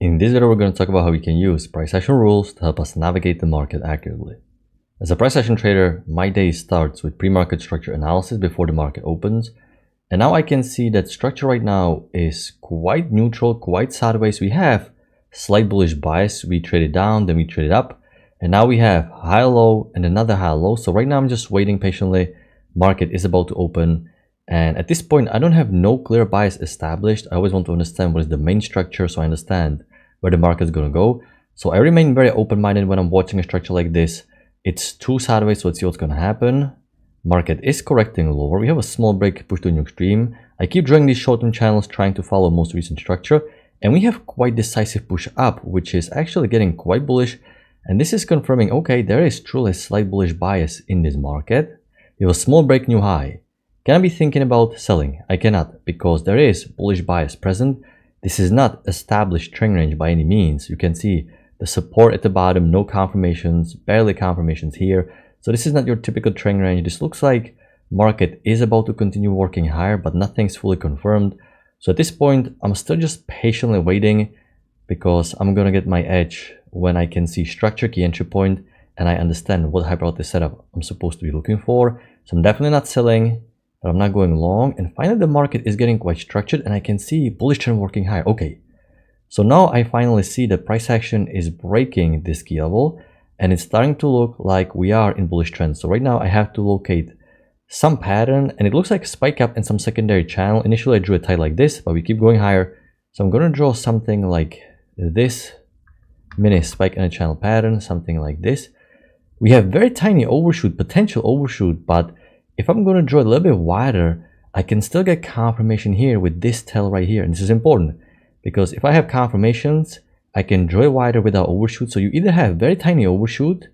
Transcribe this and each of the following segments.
In this video, we're going to talk about how we can use price action rules to help us navigate the market accurately. As a price action trader, my day starts with pre-market structure analysis before the market opens. And now I can see that structure right now is quite neutral, quite sideways. We have slight bullish bias. We traded down, then we traded up. And now we have high low and another high low. So right now I'm just waiting patiently. Market is about to open. And at this point, I don't have no clear bias established. I always want to understand what is the main structure so I understand where the market is going to go. So I remain very open-minded when I'm watching a structure like this. It's too sideways, so let's see what's going to happen. Market is correcting lower. We have a small break push to a new extreme. I keep drawing these short-term channels trying to follow most recent structure. And we have quite decisive push up, which is actually getting quite bullish. And this is confirming, okay, there is truly a slight bullish bias in this market. We have a small break new high. Can I be thinking about selling? I cannot, because there is bullish bias present. This is not established trend range by any means. You can see the support at the bottom, no confirmations, barely confirmations here. So this is not your typical trend range. This looks like market is about to continue working higher, but nothing's fully confirmed. So at this point, I'm still just patiently waiting because I'm going to get my edge when I can see structure, key entry point, and I understand what hyperbolic setup I'm supposed to be looking for. So I'm definitely not selling, but I'm not going long. And finally, the market is getting quite structured and I can see bullish trend working higher. Okay. So now I finally see that price action is breaking this key level and it's starting to look like we are in bullish trend. So right now I have to locate some pattern and it looks like a spike up and some secondary channel. Initially I drew a tight like this, but we keep going higher. So I'm going to draw something like this mini spike and a channel pattern, something like this. We have very tiny overshoot, potential overshoot, but if I'm going to draw a little bit wider, I can still get confirmation here with this tail right here. And this is important because if I have confirmations, I can draw it wider without overshoot. So you either have very tiny overshoot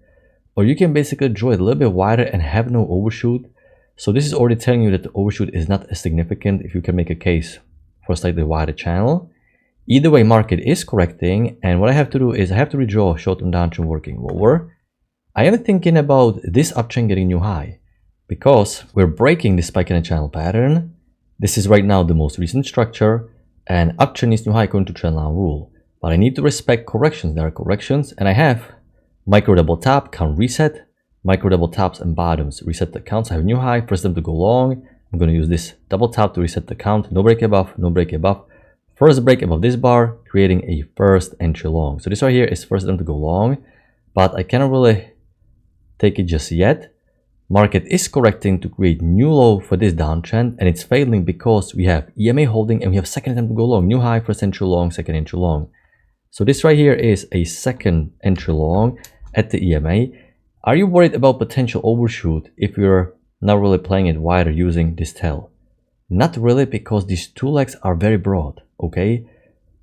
or you can basically draw it a little bit wider and have no overshoot. So this is already telling you that the overshoot is not as significant if you can make a case for a slightly wider channel. Either way, market is correcting. And what I have to do is I have to redraw short-term downtrend working lower. I am thinking about this uptrend getting new high, because we're breaking the spike in a channel pattern. This is right now the most recent structure and uptrend is new high according to trendline rule. But I need to respect corrections. There are corrections and I have micro double top, count reset, micro double tops and bottoms, reset the counts. I have new high, press them to go long. I'm going to use this double top to reset the count. No break above, no break above. First break above this bar, creating a first entry long. So this right here is first them to go long, but I cannot really take it just yet. Market is correcting to create new low for this downtrend and it's failing because we have EMA holding and we have second attempt to go long. New high, first entry long, second entry long. So this right here is a second entry long at the EMA. Are you worried about potential overshoot if you're not really playing it wider using this tail? Not really, because these two legs are very broad, okay?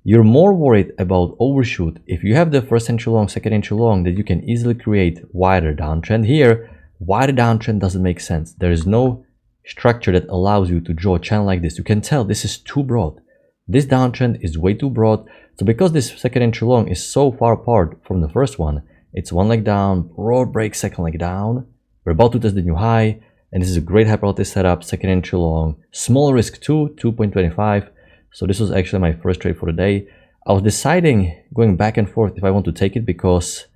You're more worried about overshoot if you have the first entry long, second entry long, that you can easily create wider downtrend. Here, wider downtrend doesn't make sense. There is no structure that allows you to draw a channel like this. You can tell this is too broad. This downtrend is way too broad. So because this second entry long is so far apart from the first one, it's one leg down, broad break, second leg down. We're about to test the new high, and this is a great hyperbolic setup, second entry long, small risk too, 2.25. So this was actually my first trade for the day. I was deciding going back and forth if I want to take it because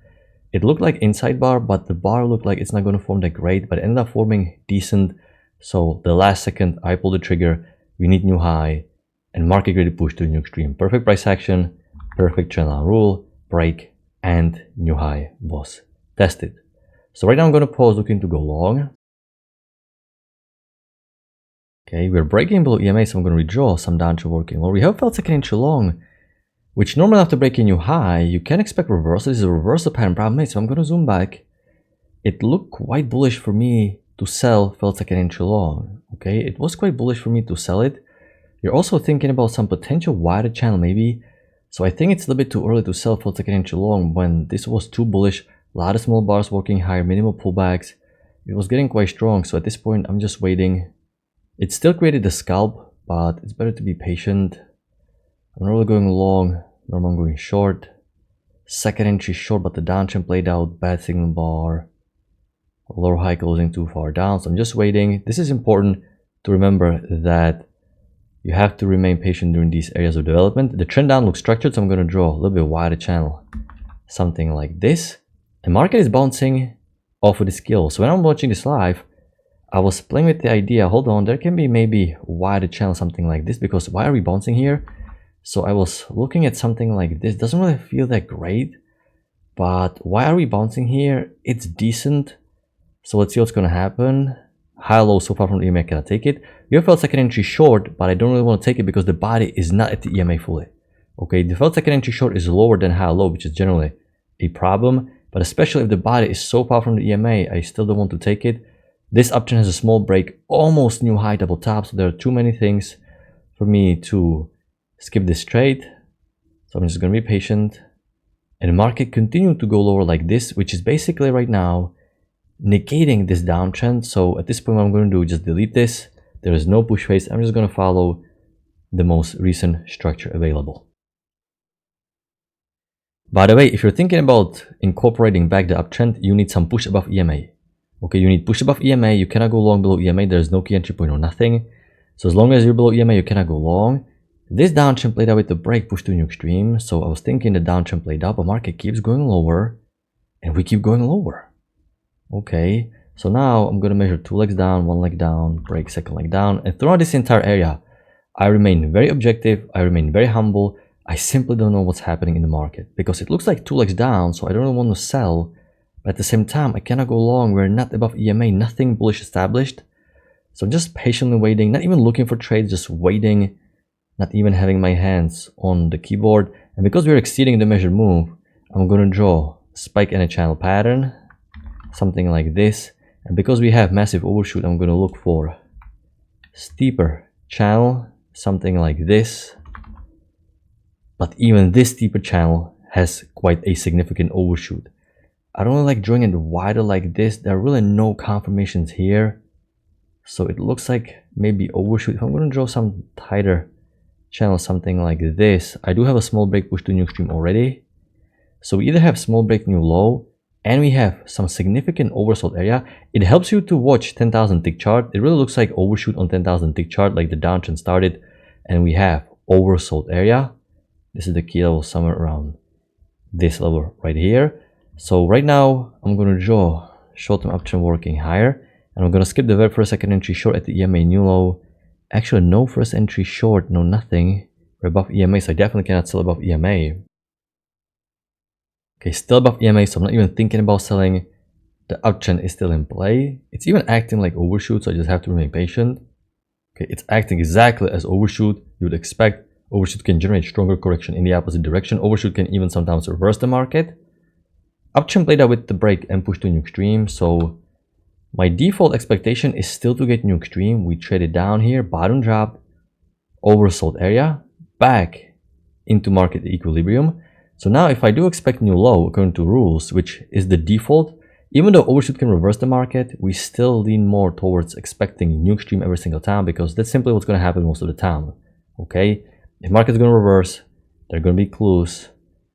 it looked like inside bar, but the bar looked like it's not going to form that great, but it ended up forming decent. So the last second, I pulled the trigger. We need new high and market ready push to a new extreme. Perfect price action, perfect trendline rule, break, and new high was tested. So right now I'm going to pause looking to go long. Okay, we're breaking below EMA, so I'm going to redraw some downtrend working low. We have felt second entry long, which normally after breaking new high, you can expect reversal. This is a reversal pattern problem. So I'm going to zoom back. It looked quite bullish for me to sell felt second entry long. Okay, it was quite bullish for me to sell it. You're also thinking about some potential wider channel maybe. So I think it's a little bit too early to sell felt second entry long when this was too bullish. A lot of small bars working higher, minimal pullbacks. It was getting quite strong. So at this point, I'm just waiting. It still created a scalp, but it's better to be patient. I'm not really going long, normally I'm going short. Second entry short, but the downtrend played out, bad signal bar. Lower high closing too far down, so I'm just waiting. This is important to remember that You have to remain patient during these areas of development. The trend down looks structured, so I'm going to draw a little bit wider channel. Something like this. The market is bouncing off of the scale. So when I'm watching this live, I was playing with the idea, hold on, there can be maybe wider channel, something like this, because why are we bouncing here? So I was looking at something like this. Doesn't really feel that great, but why are we bouncing here? It's decent. So let's see what's going to happen. High low so far from the EMA, I cannot take it. You have felt second entry short, but I don't really want to take it because the body is not at the EMA fully. Okay, the felt second entry short is lower than high low, which is generally a problem. But especially if the body is so far from the EMA, I still don't want to take it. This uptrend has a small break, almost new high double top. So there are too many things for me to skip this trade. So I'm just going to be patient. And the market continued to go lower like this, which is basically right now negating this downtrend. So at this point, what I'm going to do is just delete this. There is no push phase. I'm just going to follow the most recent structure available. By the way, if you're thinking about incorporating back the uptrend, you need some push above EMA. Okay, you need push above EMA. You cannot go long below EMA. There is no key entry point or nothing. So as long as you're below EMA, you cannot go long. This downtrend played out with the break push to new extreme. So I was thinking the downtrend played out, but market keeps going lower and we keep going lower. Okay, so now I'm going to measure 2 legs down, 1 leg down, break, second leg down. And throughout this entire area, I remain very objective. I remain very humble. I simply don't know what's happening in the market because it looks like 2 legs down. So I don't really want to sell. But at the same time, I cannot go long. We're not above EMA, nothing bullish established. So I'm just patiently waiting, not even looking for trades, just waiting, not even having my hands on the keyboard. And because we're exceeding the measured move, I'm going to draw spike and a channel pattern, something like this. And because we have massive overshoot, I'm going to look for steeper channel, something like this. But even this steeper channel has quite a significant overshoot. I don't really like drawing it wider like this. There are really no confirmations here. So it looks like maybe overshoot. If I'm going to draw some tighter channel, something like this. I do have a small break push to new extreme already. So we either have small break new low and we have some significant oversold area. It helps you to watch 10,000 tick chart. It really looks like overshoot on 10,000 tick chart, like the downtrend started and we have oversold area. This is the key level somewhere around this level right here. So right now I'm going to draw short-term uptrend working higher, and I'm going to skip the very first second entry short at the EMA new low. Actually, no first entry short, no nothing. We're above EMA, so I definitely cannot sell above EMA. Okay, still above EMA, so I'm not even thinking about selling. The uptrend is still in play. It's even acting like overshoot, so I just have to remain patient. Okay, it's acting exactly as overshoot you would expect. Overshoot can generate stronger correction in the opposite direction. Overshoot can even sometimes reverse the market. Uptrend played out with the break and push to new extreme. So my default expectation is still to get new extreme. We traded down here, bottom drop, oversold area, back into market equilibrium. So now if I do expect new low according to rules, which is the default, even though overshoot can reverse the market, we still lean more towards expecting new extreme every single time because that's simply what's going to happen most of the time. Okay, if market's going to reverse, there are going to be clues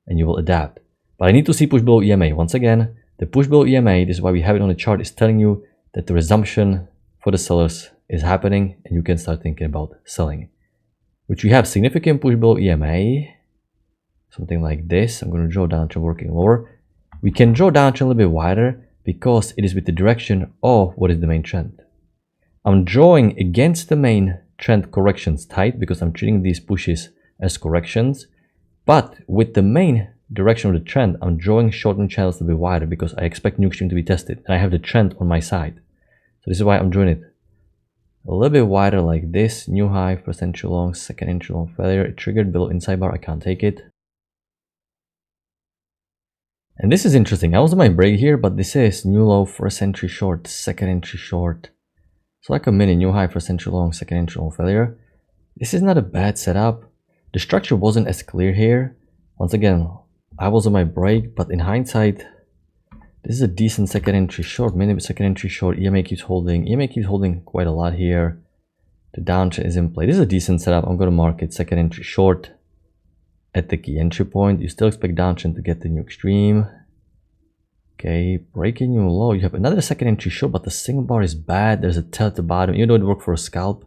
and you will adapt. But I need to see push below EMA. Once again, the push below EMA, this is why we have it on the chart, is telling you that the resumption for the sellers is happening and you can start thinking about selling. Which we have significant push below EMA, something like this. I'm going to draw downtrend working lower. We can draw downtrend a little bit wider because it is with the direction of what is the main trend. I'm drawing against the main trend corrections tight because I'm treating these pushes as corrections. But with the main direction of the trend, I'm drawing short-term channels to be wider because I expect new extreme to be tested and I have the trend on my side. So this is why I'm drawing it a little bit wider like this. New high, first entry long, second entry long failure. It triggered below inside bar. I can't take it. And this is interesting. I was on my break here, but this is new low, first entry short, second entry short. So like a mini new high, first entry long, second entry long failure. This is not a bad setup. The structure wasn't as clear here. Once again, I was on my break, but in hindsight, this is a decent second entry short, mini second entry short. EMA keeps holding quite a lot here. The downtrend is in play. This is a decent setup. I'm going to mark it second entry short at the key entry point. You still expect downtrend to get the new extreme. Okay, breaking new low. You have another second entry short, but the single bar is bad. There's a tail at the bottom. Even though it worked for a scalp,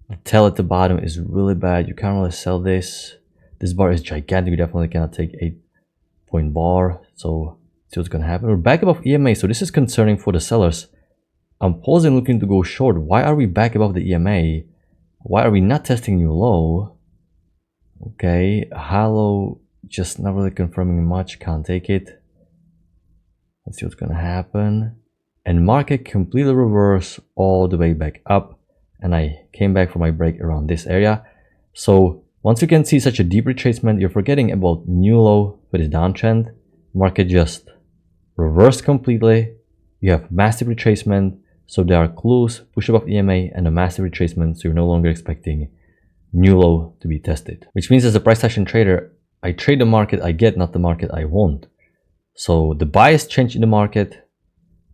The tail at the bottom is really bad. You can't really sell this. This bar is gigantic. You definitely cannot take 8-point bar. So see what's gonna happen. We're back above EMA, so this is concerning for the sellers. I'm pausing, looking to go short. Why are we back above the EMA? Why are we not testing new low? Okay, hollow, just not really confirming much. Can't take it. Let's see what's gonna happen. And market completely reversed all the way back up, and I came back for my break around this area. So once you can see such a deep retracement, you're forgetting about new low with its downtrend. Market just reversed completely. You have massive retracement, so there are clues, push above EMA and a massive retracement, so you're no longer expecting new low to be tested. Which means as a price action trader, I trade the market I get, not the market I want. So the bias changed in the market,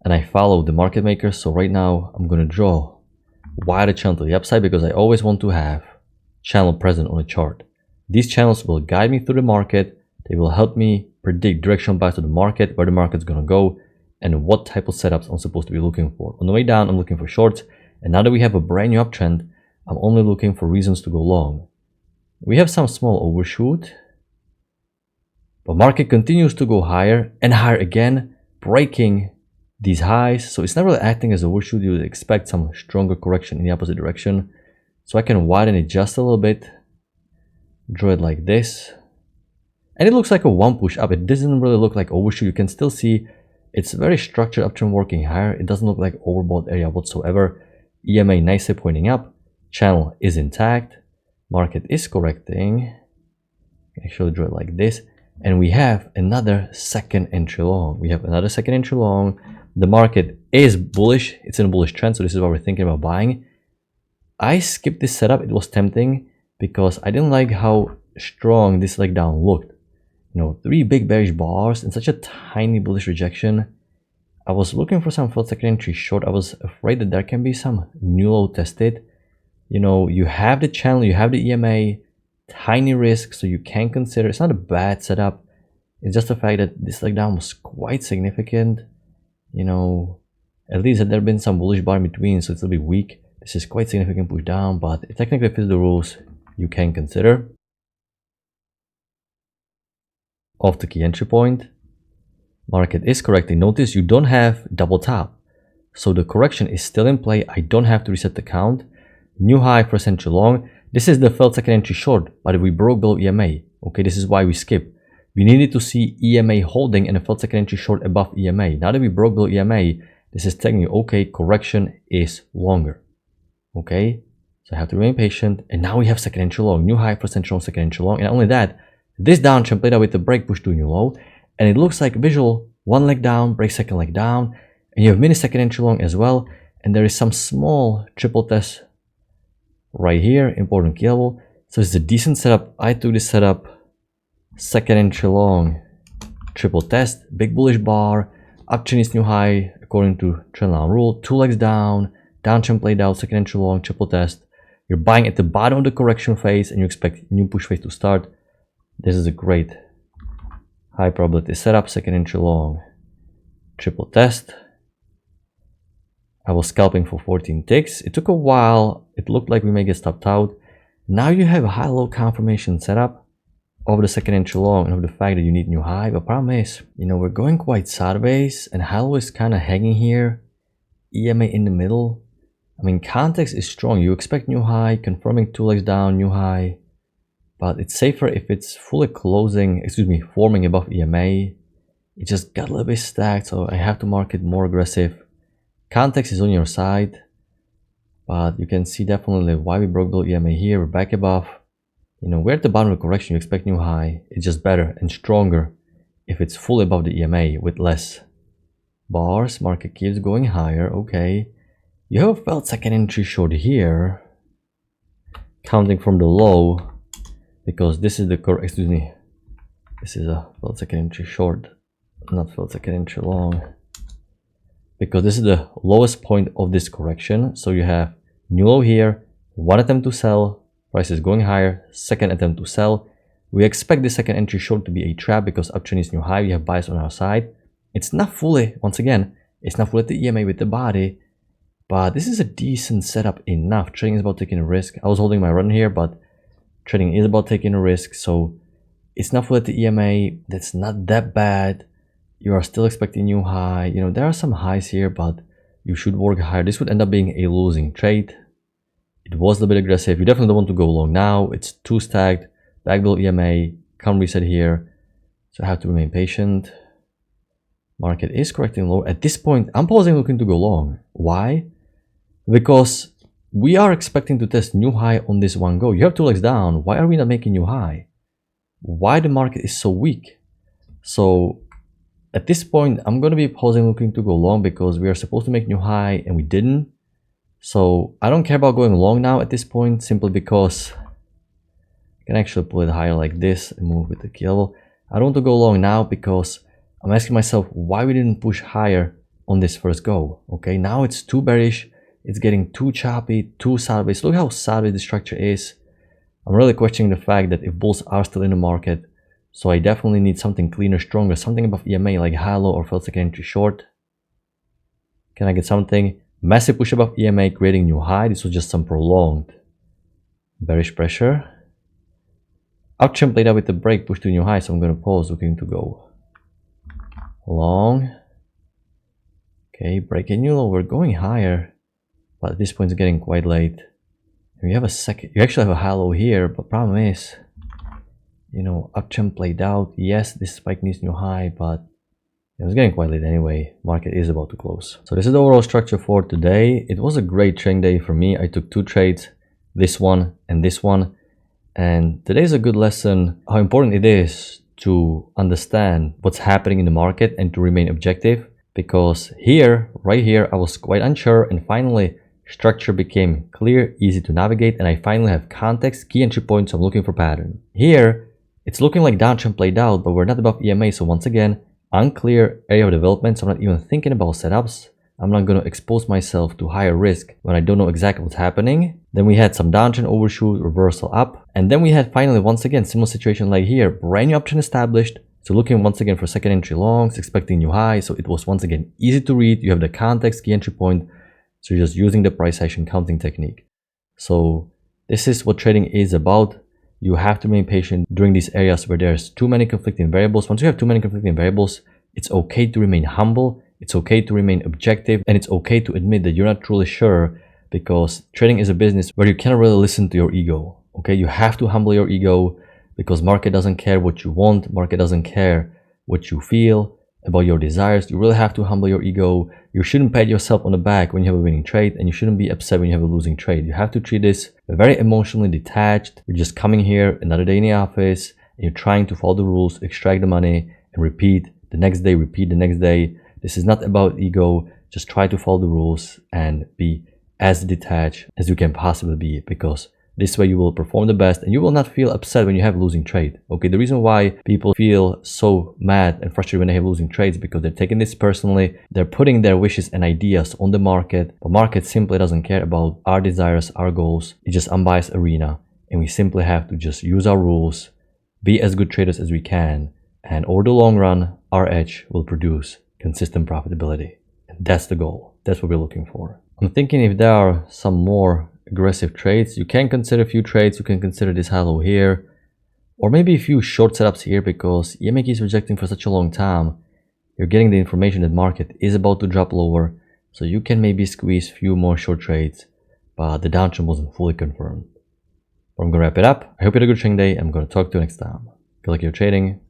and I follow the market makers. So right now I'm going to draw wider channel to the upside because I always want to have channel present on a chart. These channels will guide me through the market. They will help me predict directional bias of the market, where the market's going to go, and what type of setups I'm supposed to be looking for. On the way down, I'm looking for shorts. And now that we have a brand new uptrend, I'm only looking for reasons to go long. We have some small overshoot, but market continues to go higher and higher again, breaking these highs. So it's not really acting as overshoot. You would expect some stronger correction in the opposite direction. So I can widen it just a little bit, draw it like this. And it looks like a one push up. It doesn't really look like overshoot. You can still see it's very structured uptrend working higher. It doesn't look like overbought area whatsoever. EMA nicely pointing up. Channel is intact. Market is correcting. Actually draw it like this. And we have another second entry long. The market is bullish. It's in a bullish trend. So this is why we're thinking about buying. I skipped this setup. It was tempting because I didn't like how strong this leg down looked. You know, 3 big bearish bars and such a tiny bullish rejection. I was looking for some failed second entry short. I was afraid that there can be some new low tested. You know, you have the channel, you have the EMA, tiny risk, so you can consider. It's not a bad setup. It's just the fact that this leg down was quite significant. You know, at least had there been some bullish bar in between, so it's a little bit weak. This is quite significant push down, but it technically fits the rules. You can consider. Off the key entry point, market is correcting. Notice you don't have double top, so the correction is still in play. I don't have to reset the count. New high for entry long. This is the failed second entry short, but we broke below EMA. Okay, this is why we skip. We needed to see EMA holding and a failed second entry short above EMA. Now that we broke below EMA, this is telling you, okay, correction is longer. Okay, so I have to remain patient. And now we have second entry long, new high for entry long, second entry long. And not only that, this downtrend played out with the break, push to new low, and it looks like visual, one leg down, break second leg down, and you have mini second entry long as well, and there is some small triple test right here, important key level. So it's a decent setup. I took this setup, second entry long, triple test, big bullish bar, uptrend is new high according to trendline rule, 2 legs down, downtrend played out, second entry long, triple test. You're buying at the bottom of the correction phase and you expect new push phase to start. This is a great high probability setup, second entry long, triple test. I was scalping for 14 ticks. It took a while. It looked like we may get stopped out. Now you have a high-low confirmation setup of the second entry long and of the fact that you need new high. But problem is, you know, we're going quite sideways and high-low is kind of hanging here. EMA in the middle. I mean, context is strong. You expect new high, confirming 2 legs down, new high. But it's safer if it's fully forming above EMA. It just got a little bit stacked, so I have to mark it more aggressive. Context is on your side, but you can see definitely why we broke below EMA here. We're back above. You know, we're at the bottom of the correction. You expect new high. It's just better and stronger if it's fully above the EMA with less bars. Market keeps going higher. Okay. You have a failed second entry short here. Counting from the low. Because this is the this is a failed second entry short, not failed second entry long. Because this is the lowest point of this correction. So you have new low here, one attempt to sell, price is going higher, second attempt to sell. We expect the second entry short to be a trap because uptrend is new high. We have bias on our side. It's not fully, once again, it's not fully at the EMA with the body. But this is a decent setup enough. Trading is about taking a risk. I was holding my run here, but trading is about taking a risk. So it's not full at the EMA. That's not that bad. You are still expecting new high. You know, there are some highs here, but you should work higher. This would end up being a losing trade. It was a little bit aggressive. You definitely don't want to go long now. It's too stacked. Back below EMA. Can't reset here. So I have to remain patient. Market is correcting lower. At this point, I'm pausing looking to go long. Why? Because we are expecting to test new high on this one go. You have 2 legs down. Why are we not making new high? Why the market is so weak? So at this point, I'm going to be pausing looking to go long because we are supposed to make new high and we didn't. So I don't care about going long now at this point, simply because I can actually pull it higher like this and move with the key level. I don't want to go long now because I'm asking myself why we didn't push higher on this first go. Okay, now it's too bearish. It's getting too choppy, too sideways. Look how sideways the structure is. I'm really questioning the fact that if bulls are still in the market, so I definitely need something cleaner, stronger, something above EMA like high low or failed second entry short. Can I get something? Massive push above EMA, creating new high. This was just some prolonged bearish pressure. Uptrend played out with the break, push to new high, so I'm going to pause looking to go long. Okay, breaking new low. We're going higher, but at this point it's getting quite late. We have a second, you actually have a high low here, but problem is, you know, uptrend played out. Yes, this spike needs new high, but it was getting quite late anyway. Market is about to close. So this is the overall structure for today. It was a great trading day for me. I took 2 trades, this one and this one. And today's a good lesson how important it is to understand what's happening in the market and to remain objective. Because here, right here, I was quite unsure, and finally structure became clear, easy to navigate, and I finally have context, key entry points, so I'm looking for pattern. Here, it's looking like downtrend played out, but we're not above EMA, so once again, unclear area of development, so I'm not even thinking about setups. I'm not going to expose myself to higher risk when I don't know exactly what's happening. Then we had some downtrend overshoot, reversal up, and then we had finally, once again, similar situation like here, brand new uptrend established. So looking once again for second entry longs, expecting new highs. So it was once again easy to read. You have the context, key entry point. So you're just using the price action counting technique. So this is what trading is about. You have to remain patient during these areas where there's too many conflicting variables. Once you have too many conflicting variables, it's okay to remain humble. It's okay to remain objective, and it's okay to admit that you're not truly sure, because trading is a business where you cannot really listen to your ego. Okay, you have to humble your ego, because market doesn't care what you want, market doesn't care what you feel about your desires. You really have to humble your ego. You shouldn't pat yourself on the back when you have a winning trade, and you shouldn't be upset when you have a losing trade. You have to treat this very emotionally detached. You're just coming here another day in the office, and you're trying to follow the rules, extract the money, and repeat the next day, repeat the next day. This is not about ego. Just try to follow the rules and be as detached as you can possibly be, because this way you will perform the best and you will not feel upset when you have a losing trade. Okay, the reason why people feel so mad and frustrated when they have losing trades is because they're taking this personally. They're putting their wishes and ideas on the market, but market simply doesn't care about our desires, our goals. It's just unbiased arena, and we simply have to just use our rules, be as good traders as we can, and over the long run, our edge will produce consistent profitability. And that's the goal. That's what we're looking for. I'm thinking if there are some more aggressive trades, you can consider a few trades. You can consider this high low here, or maybe a few short setups here, because EMA keeps rejecting for such a long time. You're getting the information that market is about to drop lower, so you can maybe squeeze a few more short trades, but the downtrend wasn't fully confirmed. But I'm gonna wrap it up. I hope you had a good trading day. I'm gonna talk to you next time. Good luck in your trading.